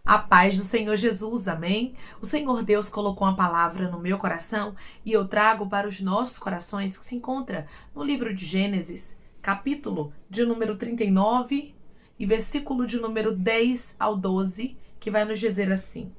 A paz do Senhor Jesus, amém? O Senhor Deus colocou uma palavra no meu coração e eu trago para os nossos corações que se encontra no livro de Gênesis, capítulo de número 39 e versículo de número 10 ao 12, que vai nos dizer assim: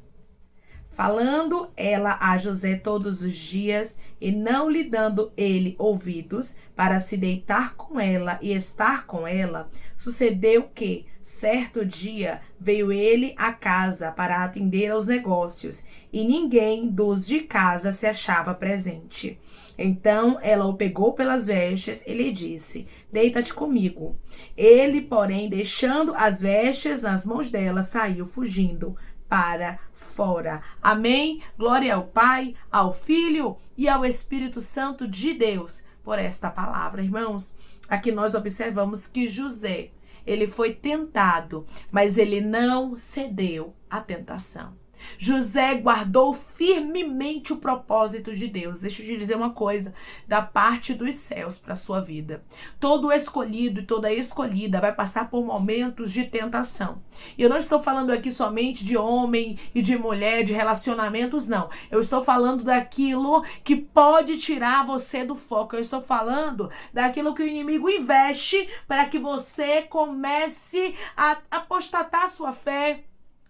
falando ela a José todos os dias e não lhe dando ele ouvidos para se deitar com ela e estar com ela, sucedeu que, certo dia, veio ele à casa para atender aos negócios e ninguém dos de casa se achava presente. Então ela o pegou pelas vestes e lhe disse: deita-te comigo. Ele, porém, deixando as vestes nas mãos dela, saiu fugindo para fora. Amém? Glória ao Pai, ao Filho e ao Espírito Santo de Deus por esta palavra, irmãos. Aqui nós observamos que José, ele foi tentado, mas ele não cedeu à tentação. José guardou firmemente o propósito de Deus. Deixa eu te dizer uma coisa, da parte dos céus para a sua vida. Todo escolhido e toda escolhida vai passar por momentos de tentação. E eu não estou falando aqui somente de homem e de mulher, de relacionamentos, não. Eu estou falando daquilo que pode tirar você do foco. Eu estou falando daquilo que o inimigo investe para que você comece a apostatar a sua fé,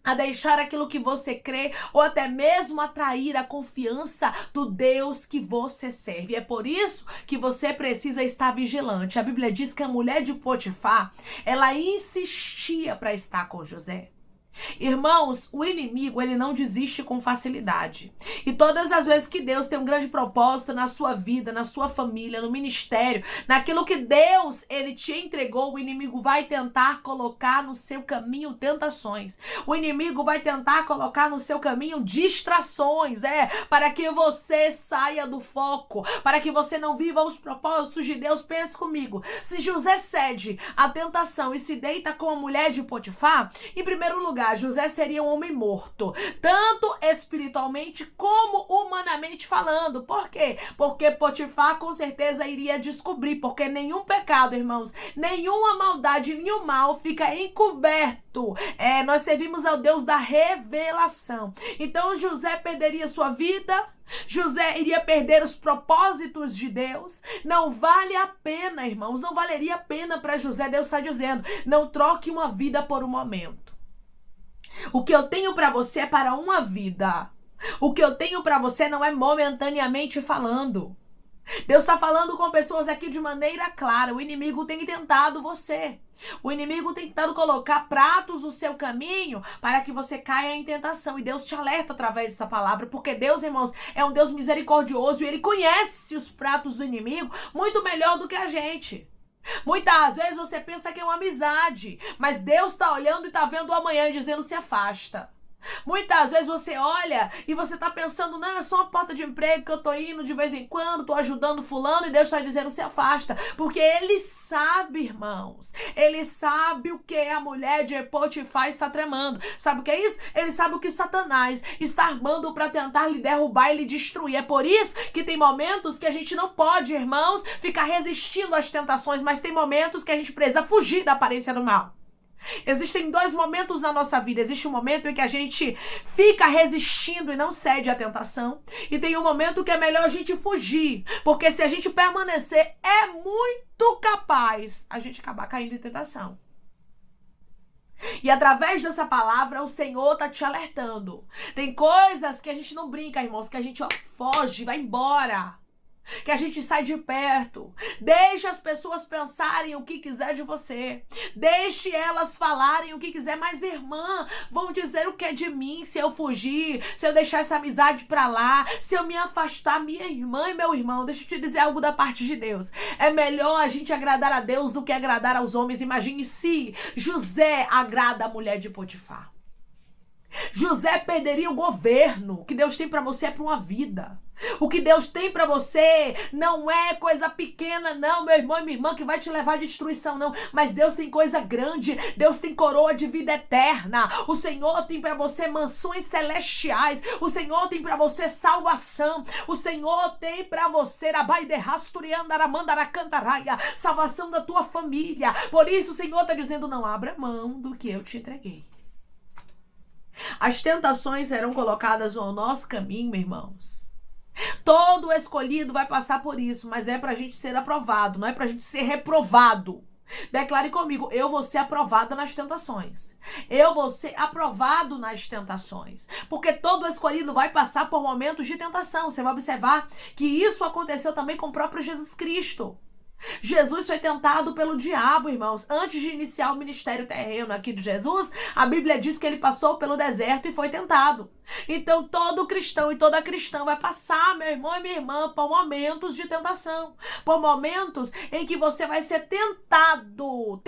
a deixar aquilo que você crê, ou até mesmo atrair a confiança do Deus que você serve. É por isso que você precisa estar vigilante. A Bíblia diz que a mulher de Potifar, ela insistia para estar com José. Irmãos, o inimigo, ele não desiste com facilidade. E todas as vezes que Deus tem um grande propósito na sua vida, na sua família, no ministério, naquilo que Deus, ele te entregou, o inimigo vai tentar colocar no seu caminho tentações. O inimigo vai tentar colocar no seu caminho distrações, para que você saia do foco, para que você não viva os propósitos de Deus. Pense comigo, se José cede à tentação e se deita com a mulher de Potifar, em primeiro lugar, José seria um homem morto, tanto espiritualmente como humanamente falando. Por quê? Porque Potifar com certeza iria descobrir, porque nenhum pecado, irmãos, nenhuma maldade, nenhum mal fica encoberto. Nós servimos ao Deus da revelação. Então José perderia sua vida, José iria perder os propósitos de Deus. Não vale a pena, irmãos, não valeria a pena para José. Deus está dizendo: não troque uma vida por um momento. O que eu tenho para você é para uma vida. O que eu tenho para você não é momentaneamente falando. Deus está falando com pessoas aqui de maneira clara. O inimigo tem tentado você. O inimigo tem tentado colocar pratos no seu caminho para que você caia em tentação. E Deus te alerta através dessa palavra. Porque Deus, irmãos, é um Deus misericordioso. E Ele conhece os pratos do inimigo muito melhor do que a gente. Muitas vezes você pensa que é uma amizade, mas Deus está olhando e está vendo o amanhã e dizendo: se afasta. Muitas vezes você olha e você está pensando: não, é só uma porta de emprego que eu estou indo de vez em quando, estou ajudando fulano, e Deus está dizendo: se afasta. Porque Ele sabe, irmãos, Ele sabe o que a mulher de Potifar está tramando. Sabe o que é isso? Ele sabe o que Satanás está armando para tentar lhe derrubar e lhe destruir. É por isso que tem momentos que a gente não pode, irmãos, ficar resistindo às tentações, mas tem momentos que a gente precisa fugir da aparência do mal. Existem dois momentos na nossa vida. Existe um momento em que a gente fica resistindo e não cede à tentação. E tem um momento que é melhor a gente fugir. Porque se a gente permanecer, é muito capaz a gente acabar caindo em tentação. E através dessa palavra, o Senhor está te alertando. Tem coisas que a gente não brinca, irmãos, que a gente foge, vai embora. Que a gente sai de perto. Deixe as pessoas pensarem o que quiser de você. Deixe elas falarem o que quiser. Mas, irmã, vão dizer o que é de mim se eu fugir, se eu deixar essa amizade pra lá, se eu me afastar. Minha irmã e meu irmão, deixa eu te dizer algo da parte de Deus. É melhor a gente agradar a Deus do que agradar aos homens. Imagine se José agrada a mulher de Potifar. José perderia o governo. O que Deus tem para você é para uma vida. O que Deus tem para você não é coisa pequena, não, meu irmão e minha irmã, que vai te levar à destruição, não. Mas Deus tem coisa grande. Deus tem coroa de vida eterna. O Senhor tem para você mansões celestiais. O Senhor tem para você salvação. O Senhor tem para você salvação da tua família. Por isso o Senhor está dizendo: não abra mão do que eu te entreguei. As tentações serão colocadas no nosso caminho, irmãos. Todo escolhido vai passar por isso, mas é pra gente ser aprovado, não é pra gente ser reprovado. Declare comigo, eu vou ser aprovada nas tentações. Eu vou ser aprovado nas tentações. Porque todo escolhido vai passar por momentos de tentação. Você vai observar que isso aconteceu também com o próprio Jesus Cristo. Jesus foi tentado pelo diabo, irmãos. Antes de iniciar o ministério terreno aqui de Jesus, a Bíblia diz que ele passou pelo deserto e foi tentado. Então, todo cristão e toda cristã vai passar, meu irmão e minha irmã, por momentos de tentação. Por momentos em que você vai ser tentado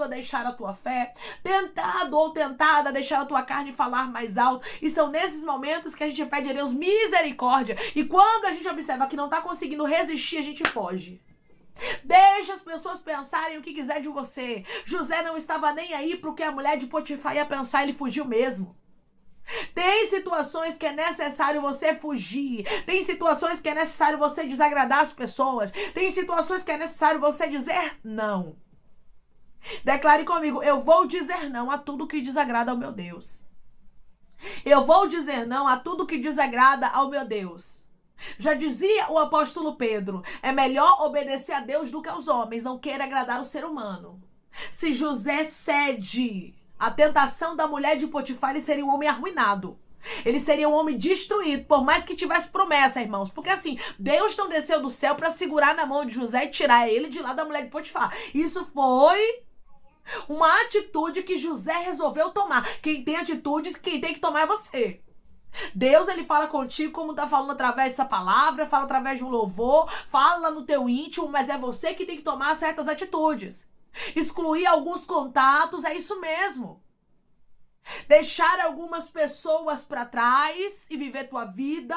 a deixar a tua fé, tentado ou tentada a deixar a tua carne falar mais alto. E são nesses momentos que a gente pede a Deus misericórdia. E quando a gente observa que não está conseguindo resistir, a gente foge. Deixa as pessoas pensarem o que quiser de você. José não estava nem aí pro que a mulher de Potifar ia pensar, ele fugiu mesmo. Tem situações que é necessário você fugir. Tem situações que é necessário você desagradar as pessoas. Tem situações que é necessário você dizer não. Declare comigo, eu vou dizer não a tudo que desagrada ao meu Deus. Eu vou dizer não a tudo que desagrada ao meu Deus. Já dizia o apóstolo Pedro, é melhor obedecer a Deus do que aos homens, não queira agradar o ser humano. Se José cede à tentação da mulher de Potifar, ele seria um homem arruinado. Ele seria um homem destruído, por mais que tivesse promessa, irmãos. Porque assim, Deus não desceu do céu para segurar na mão de José e tirar ele de lá da mulher de Potifar. Isso foi uma atitude que José resolveu tomar. Quem tem atitudes, quem tem que tomar é você. Deus, ele fala contigo como tá falando através dessa palavra, fala através de um louvor, fala no teu íntimo, mas é você que tem que tomar certas atitudes. Excluir alguns contatos, é isso mesmo. Deixar algumas pessoas para trás e viver tua vida.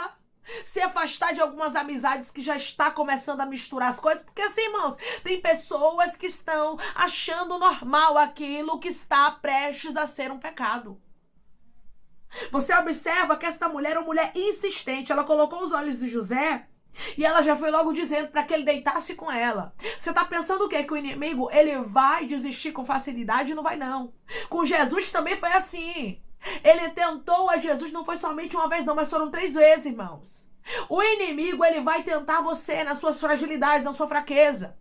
Se afastar de algumas amizades que já está começando a misturar as coisas. Porque assim, irmãos, tem pessoas que estão achando normal aquilo que está prestes a ser um pecado. Você observa que esta mulher é uma mulher insistente. Ela colocou os olhos de José e ela já foi logo dizendo para que ele deitasse com ela. Você tá pensando o quê? Que o inimigo, ele vai desistir com facilidade? Não vai não. Com Jesus também foi assim. Ele tentou a Jesus, não foi somente uma vez não, mas foram 3 vezes, irmãos. O inimigo, ele vai tentar você nas suas fragilidades, na sua fraqueza.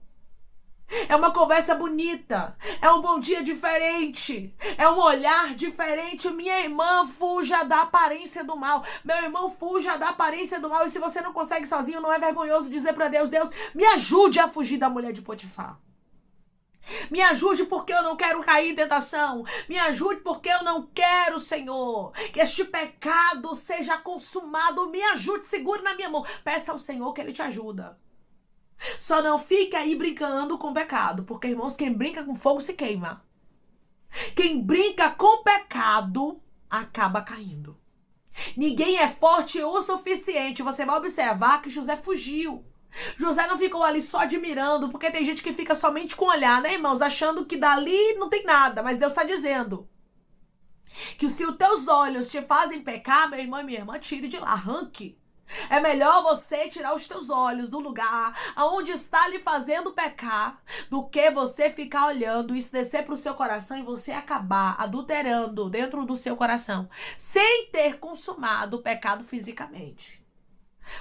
É uma conversa bonita, é um bom dia diferente, é um olhar diferente. Minha irmã, fuja da aparência do mal. Meu irmão, fuja da aparência do mal. E se você não consegue sozinho, não é vergonhoso dizer para Deus, Deus, me ajude a fugir da mulher de Potifar. Me ajude porque eu não quero cair em tentação. Me ajude porque eu não quero, Senhor, que este pecado seja consumado. Me ajude, segure na minha mão. Peça ao Senhor que Ele te ajuda. Só não fique aí brincando com o pecado, porque, irmãos, quem brinca com fogo se queima. Quem brinca com pecado acaba caindo. Ninguém é forte o suficiente. Você vai observar que José fugiu. José não ficou ali só admirando, porque tem gente que fica somente com o olhar, né, irmãos? Achando que dali não tem nada, mas Deus está dizendo que se os teus olhos te fazem pecar, meu irmão e minha irmã, tire de lá, arranque. É melhor você tirar os teus olhos do lugar aonde está lhe fazendo pecar do que você ficar olhando isso descer para o seu coração e você acabar adulterando dentro do seu coração sem ter consumado o pecado fisicamente.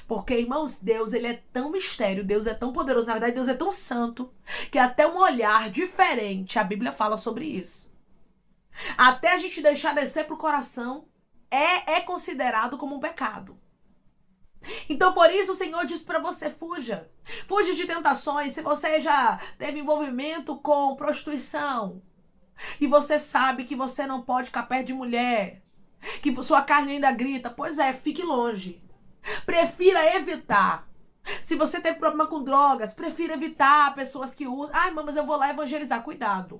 Porque, irmãos, Deus, ele é tão mistério, Deus é tão poderoso, na verdade Deus é tão santo, que até um olhar diferente, a Bíblia fala sobre isso. Até a gente deixar descer para o coração é considerado como um pecado. Então, por isso, o Senhor diz para você, fuja. Fuja de tentações. Se você já teve envolvimento com prostituição e você sabe que você não pode ficar perto de mulher, que sua carne ainda grita, pois é, fique longe. Prefira evitar. Se você tem problema com drogas, prefira evitar pessoas que usam. Ai, mas eu vou lá evangelizar. Cuidado.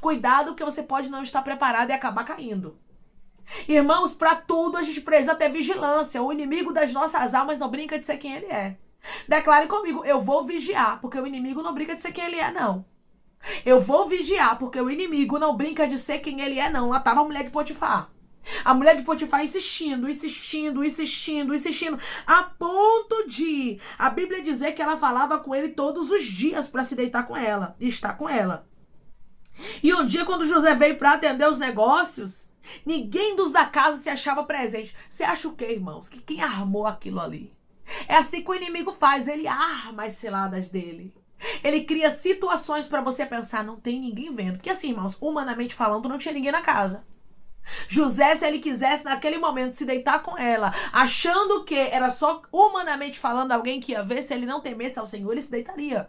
Cuidado que você pode não estar preparado e acabar caindo. Irmãos, para tudo a gente precisa ter vigilância. O inimigo das nossas almas não brinca de ser quem ele é. Declare comigo, eu vou vigiar, porque o inimigo não brinca de ser quem ele é, não. Eu vou vigiar, porque o inimigo não brinca de ser quem ele é, não. Lá estava a mulher de Potifar. A mulher de Potifar insistindo, a ponto de a Bíblia dizer que ela falava com ele todos os dias para se deitar com ela e estar com ela. E um dia, quando José veio para atender os negócios, ninguém dos da casa se achava presente. Você acha o quê, irmãos? Que quem armou aquilo ali? É assim que o inimigo faz, ele arma as ciladas dele. Ele cria situações para você pensar, não tem ninguém vendo. Porque assim, irmãos, humanamente falando, não tinha ninguém na casa. José, se ele quisesse naquele momento se deitar com ela, achando que era só humanamente falando alguém que ia ver, se ele não temesse ao Senhor, ele se deitaria.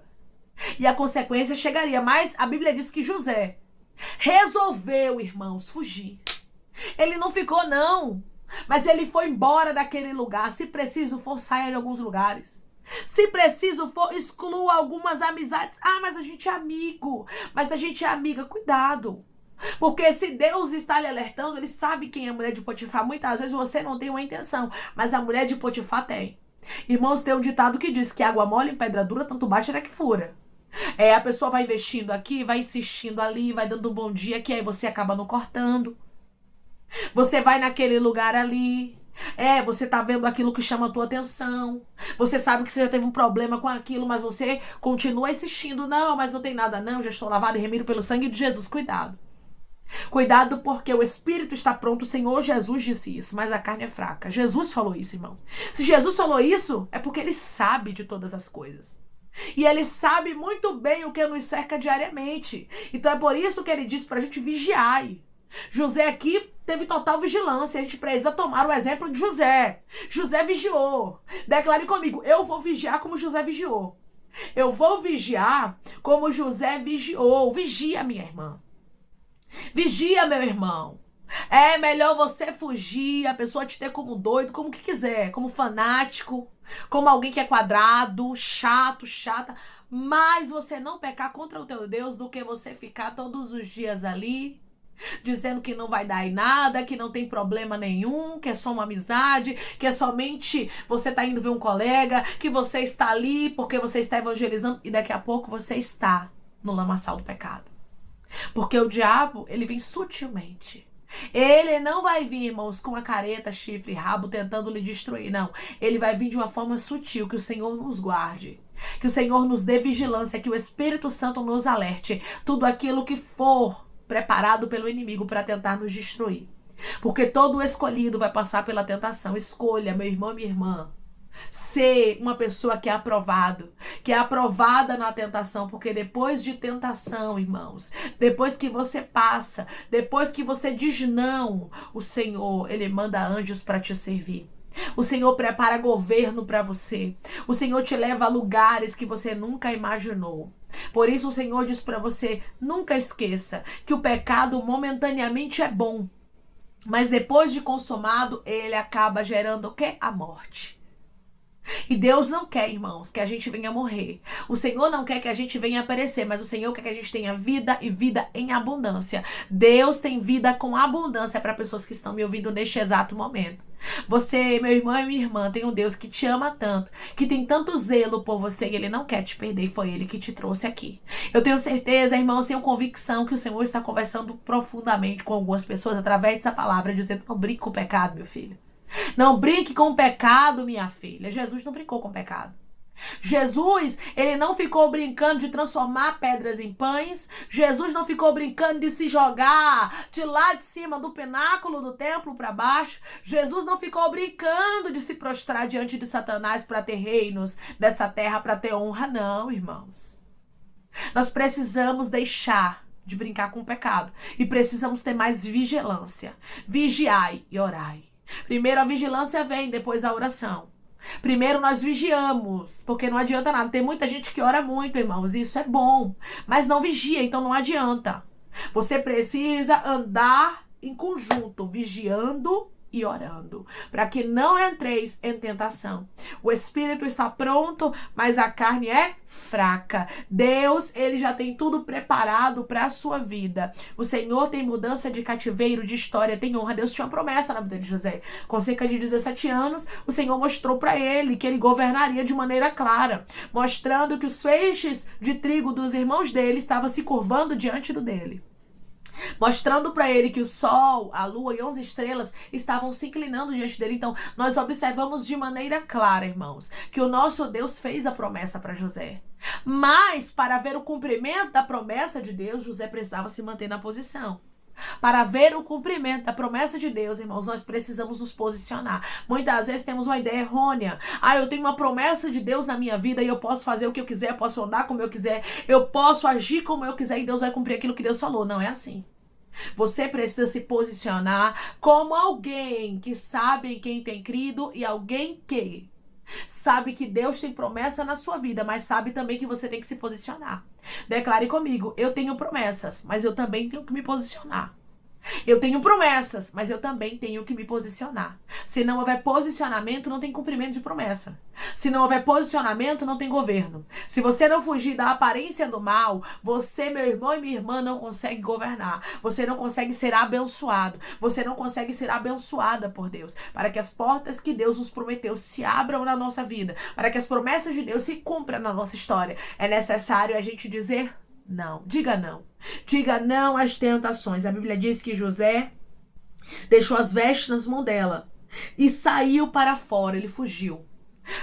E a consequência chegaria. Mas a Bíblia diz que José resolveu, irmãos, fugir. Ele não ficou, não. Mas ele foi embora daquele lugar. Se preciso for, saia de alguns lugares. Se preciso for, exclua algumas amizades. Ah, mas a gente é amigo. Mas a gente é amiga. Cuidado. Porque se Deus está lhe alertando, ele sabe quem é a mulher de Potifar. Muitas vezes você não tem uma intenção, mas a mulher de Potifar tem. Irmãos, tem um ditado que diz que água mole em pedra dura, tanto bate até que fura. A pessoa vai investindo aqui, vai insistindo ali, vai dando um bom dia, que aí você acaba não cortando. Você vai naquele lugar ali. Você tá vendo aquilo que chama a tua atenção. Você sabe que você já teve um problema com aquilo, mas você continua insistindo. Não, mas não tem nada não, já estou lavado e remido pelo sangue de Jesus. Cuidado. Cuidado, porque o espírito está pronto. O Senhor Jesus disse isso, mas a carne é fraca. Jesus falou isso, irmãos. Se Jesus falou isso, é porque ele sabe de todas as coisas. E ele sabe muito bem o que nos cerca diariamente. Então é por isso que ele diz para a gente vigiar. José aqui teve total vigilância. A gente precisa tomar o exemplo de José. José vigiou. Declare comigo, eu vou vigiar como José vigiou. Eu vou vigiar como José vigiou. Vigia, minha irmã. Vigia, meu irmão. É melhor você fugir, a pessoa te ter como doido, como que quiser, como fanático, como alguém que é quadrado, chato, chata, mas você não pecar contra o teu Deus do que você ficar todos os dias ali, dizendo que não vai dar em nada, que não tem problema nenhum, que é só uma amizade, que é somente você tá indo ver um colega, que você está ali porque você está evangelizando e daqui a pouco você está no lamaçal do pecado. Porque o diabo, ele vem sutilmente. Ele não vai vir, irmãos, com a careta, chifre, rabo, tentando lhe destruir, não. Ele vai vir de uma forma sutil, que o Senhor nos guarde. Que o Senhor nos dê vigilância, que o Espírito Santo nos alerte. Tudo aquilo que for preparado pelo inimigo para tentar nos destruir. Porque todo escolhido vai passar pela tentação. Escolha, meu irmão, minha irmã. Ser uma pessoa que é aprovado, que é aprovada na tentação, porque depois de tentação, irmãos, depois que você passa, depois que você diz não, o Senhor, ele manda anjos para te servir. O Senhor prepara governo para você. O Senhor te leva a lugares que você nunca imaginou. Por isso o Senhor diz para você, nunca esqueça que o pecado momentaneamente é bom, mas depois de consumado, ele acaba gerando o quê? A morte. E Deus não quer, irmãos, que a gente venha morrer. O Senhor não quer que a gente venha perecer, mas o Senhor quer que a gente tenha vida e vida em abundância. Deus tem vida com abundância para pessoas que estão me ouvindo neste exato momento. Você, meu irmão e minha irmã, tem um Deus que te ama tanto, que tem tanto zelo por você e Ele não quer te perder. E foi Ele que te trouxe aqui. Eu tenho certeza, irmãos, tenho convicção que o Senhor está conversando profundamente com algumas pessoas através dessa palavra, dizendo, não brinque com o pecado, meu filho. Não brinque com o pecado, minha filha. Jesus não brincou com o pecado. Jesus, ele não ficou brincando de transformar pedras em pães. Jesus não ficou brincando de se jogar de lá de cima do pináculo do templo para baixo. Jesus não ficou brincando de se prostrar diante de Satanás para ter reinos dessa terra, para ter honra. Não, irmãos. Nós precisamos deixar de brincar com o pecado e precisamos ter mais vigilância. Vigiai e orai. Primeiro a vigilância vem, depois a oração. Primeiro nós vigiamos, porque não adianta nada. Tem muita gente que ora muito, irmãos, e isso é bom, mas não vigia, então não adianta. Você precisa andar em conjunto, vigiando e orando, para que não entreis em tentação. O espírito está pronto, mas a carne é fraca. Deus, ele já tem tudo preparado para a sua vida. O Senhor tem mudança de cativeiro, de história, tem honra. Deus tinha uma promessa na vida de José. Com cerca de 17 anos, o Senhor mostrou para ele que ele governaria de maneira clara, mostrando que os feixes de trigo dos irmãos dele estavam se curvando diante do dele. mostrando para ele que o sol, a lua e 11 estrelas estavam se inclinando diante dele. Então, nós observamos de maneira clara, irmãos, que o nosso Deus fez a promessa para José. Mas, para ver o cumprimento da promessa de Deus, José precisava se manter na posição. Para ver o cumprimento da promessa de Deus, irmãos, nós precisamos nos posicionar. Muitas vezes temos uma ideia errônea. Eu tenho uma promessa de Deus na minha vida e eu posso fazer o que eu quiser, eu posso andar como eu quiser, eu posso agir como eu quiser e Deus vai cumprir aquilo que Deus falou. Não é assim. Você precisa se posicionar como alguém que sabe em quem tem crido e alguém que sabe que Deus tem promessa na sua vida, mas sabe também que você tem que se posicionar. Declare comigo: eu tenho promessas, mas eu também tenho que me posicionar. Eu tenho promessas, mas eu também tenho que me posicionar. Se não houver posicionamento, não tem cumprimento de promessa. Se não houver posicionamento, não tem governo. Se você não fugir da aparência do mal, você, meu irmão e minha irmã, não consegue governar. Você não consegue ser abençoado. Você não consegue ser abençoada por Deus. Para que as portas que Deus nos prometeu se abram na nossa vida, para que as promessas de Deus se cumpram na nossa história, é necessário a gente dizer não. Diga não. Diga não às tentações. A Bíblia diz que José deixou as vestes nas mãos dela e saiu para fora. Ele fugiu.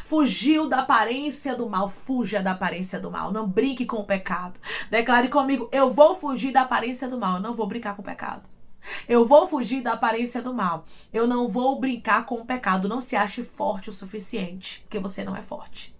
Fugiu da aparência do mal. Fuja da aparência do mal. Não brinque com o pecado. Declare comigo: eu vou fugir da aparência do mal. Eu não vou brincar com o pecado. Eu vou fugir da aparência do mal. Eu não vou brincar com o pecado. Não se ache forte o suficiente, porque você não é forte.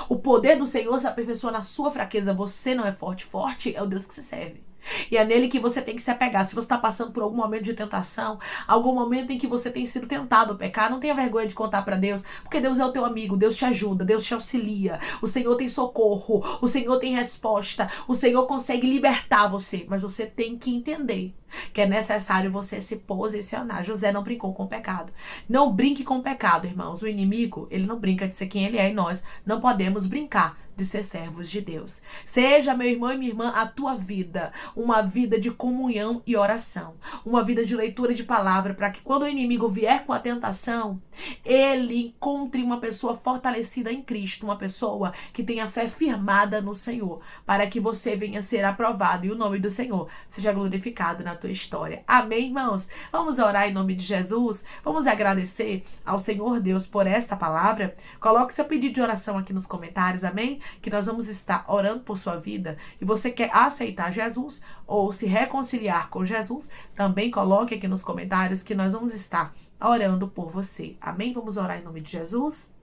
O poder do Senhor se aperfeiçoa na sua fraqueza. Você não é forte. Forte é o Deus que se serve. E é nele que você tem que se apegar. Se você está passando por algum momento de tentação, algum momento em que você tem sido tentado a pecar, não tenha vergonha de contar para Deus, porque Deus é o teu amigo, Deus te ajuda, Deus te auxilia. O Senhor tem socorro, o Senhor tem resposta, o Senhor consegue libertar você, mas você tem que entender que é necessário você se posicionar. José não brincou com o pecado. Não brinque com o pecado, irmãos. O inimigo, ele não brinca de ser quem ele é e nós não podemos brincar de ser servos de Deus. Seja, meu irmão e minha irmã, a tua vida uma vida de comunhão e oração, uma vida de leitura de palavra, para que quando o inimigo vier com a tentação, ele encontre uma pessoa fortalecida em Cristo, uma pessoa que tenha fé firmada no Senhor, para que você venha ser aprovado e o nome do Senhor seja glorificado na tua história. Amém, irmãos? Vamos orar em nome de Jesus? Vamos agradecer ao Senhor Deus por esta palavra? Coloque seu pedido de oração aqui nos comentários, amém? Que nós vamos estar orando por sua vida. E você quer aceitar Jesus ou se reconciliar com Jesus, também coloque aqui nos comentários que nós vamos estar orando por você. Amém? Vamos orar em nome de Jesus?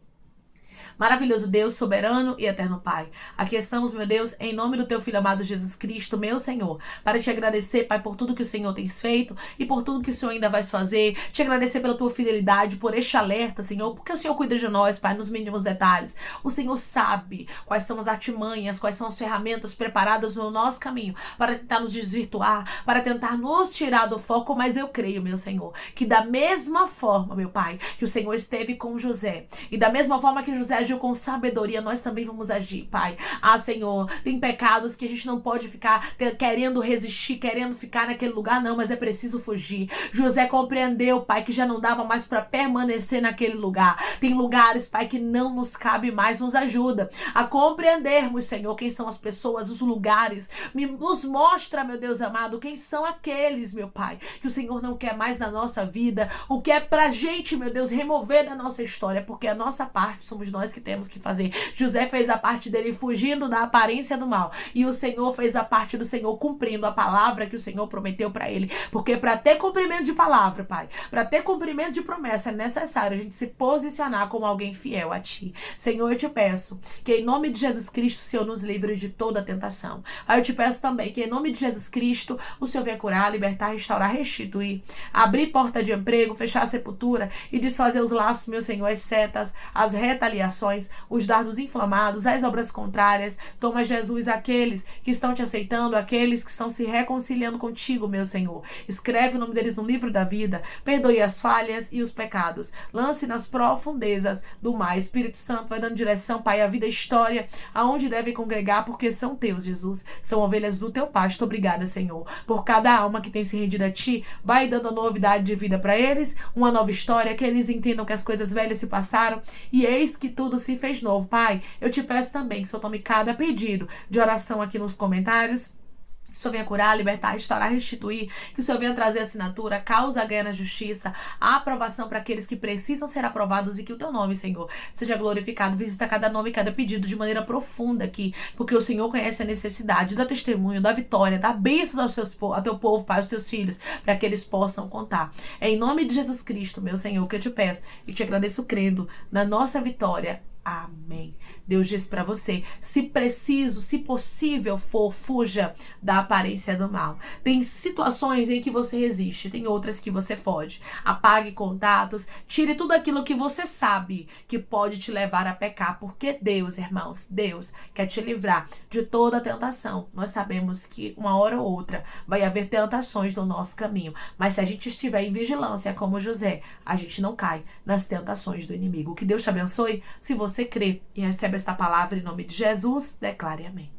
Maravilhoso Deus, soberano e eterno Pai, aqui estamos, meu Deus, em nome do teu Filho amado Jesus Cristo, meu Senhor, para te agradecer, Pai, por tudo que o Senhor tem feito e por tudo que o Senhor ainda vai fazer, te agradecer pela tua fidelidade, por este alerta, Senhor, porque o Senhor cuida de nós, Pai, nos mínimos detalhes. O Senhor sabe quais são as artimanhas, quais são as ferramentas preparadas no nosso caminho para tentar nos desvirtuar, para tentar nos tirar do foco, mas eu creio, meu Senhor, que da mesma forma, meu Pai, que o Senhor esteve com José e da mesma forma que José agiu com sabedoria, nós também vamos agir, Pai. Senhor, tem pecados que a gente não pode ficar querendo resistir, querendo ficar naquele lugar, não, mas é preciso fugir. José compreendeu, Pai, que já não dava mais para permanecer naquele lugar. Tem lugares, Pai, que não nos cabe mais, nos ajuda a compreendermos, Senhor, quem são as pessoas, os lugares. Nos mostra, meu Deus amado, quem são aqueles, meu Pai, que o Senhor não quer mais na nossa vida, o que é pra gente, meu Deus, remover da nossa história, porque a nossa parte somos nós que temos que fazer. José fez a parte dele fugindo da aparência do mal e o Senhor fez a parte do Senhor cumprindo a palavra que o Senhor prometeu para ele, porque para ter cumprimento de palavra, Pai, para ter cumprimento de promessa, é necessário a gente se posicionar como alguém fiel a Ti. Senhor, eu te peço que em nome de Jesus Cristo o Senhor nos livre de toda tentação. Aí eu te peço também que em nome de Jesus Cristo o Senhor venha curar, libertar, restaurar, restituir, abrir porta de emprego, fechar a sepultura e desfazer os laços, meu Senhor, as setas, as retaliações, os dardos inflamados, as obras contrárias. Toma, Jesus, aqueles que estão te aceitando, aqueles que estão se reconciliando contigo, meu Senhor. Escreve o nome deles no livro da vida, perdoe as falhas e os pecados. Lance nas profundezas do mar. Espírito Santo vai dando direção, Pai, à vida e história, aonde devem congregar, porque são teus, Jesus. São ovelhas do teu pasto. Obrigada, Senhor, por cada alma que tem se rendido a Ti. Vai dando novidade de vida para eles, uma nova história, que eles entendam que as coisas velhas se passaram e eis que tudo se fez novo. Pai, eu te peço também que o Senhor tome cada pedido de oração aqui nos comentários. Que o Senhor venha curar, libertar, restaurar, restituir. Que o Senhor venha trazer assinatura, causa ganha na justiça, a aprovação para aqueles que precisam ser aprovados e que o teu nome, Senhor, seja glorificado. Visita cada nome e cada pedido de maneira profunda aqui, porque o Senhor conhece a necessidade, dá testemunho, da vitória, dá bênçãos ao teu povo, Pai, aos teus filhos, para que eles possam contar. É em nome de Jesus Cristo, meu Senhor, que eu te peço e te agradeço crendo na nossa vitória. Amém. Deus diz para você, se preciso, se possível for, fuja da aparência do mal. Tem situações em que você resiste, tem outras que você foge. Apague contatos, tire tudo aquilo que você sabe que pode te levar a pecar, porque Deus, irmãos, Deus quer te livrar de toda tentação. Nós sabemos que uma hora ou outra vai haver tentações no nosso caminho, mas se a gente estiver em vigilância como José, a gente não cai nas tentações do inimigo. Que Deus te abençoe. Se você crê e recebe esta palavra em nome de Jesus, declare amém.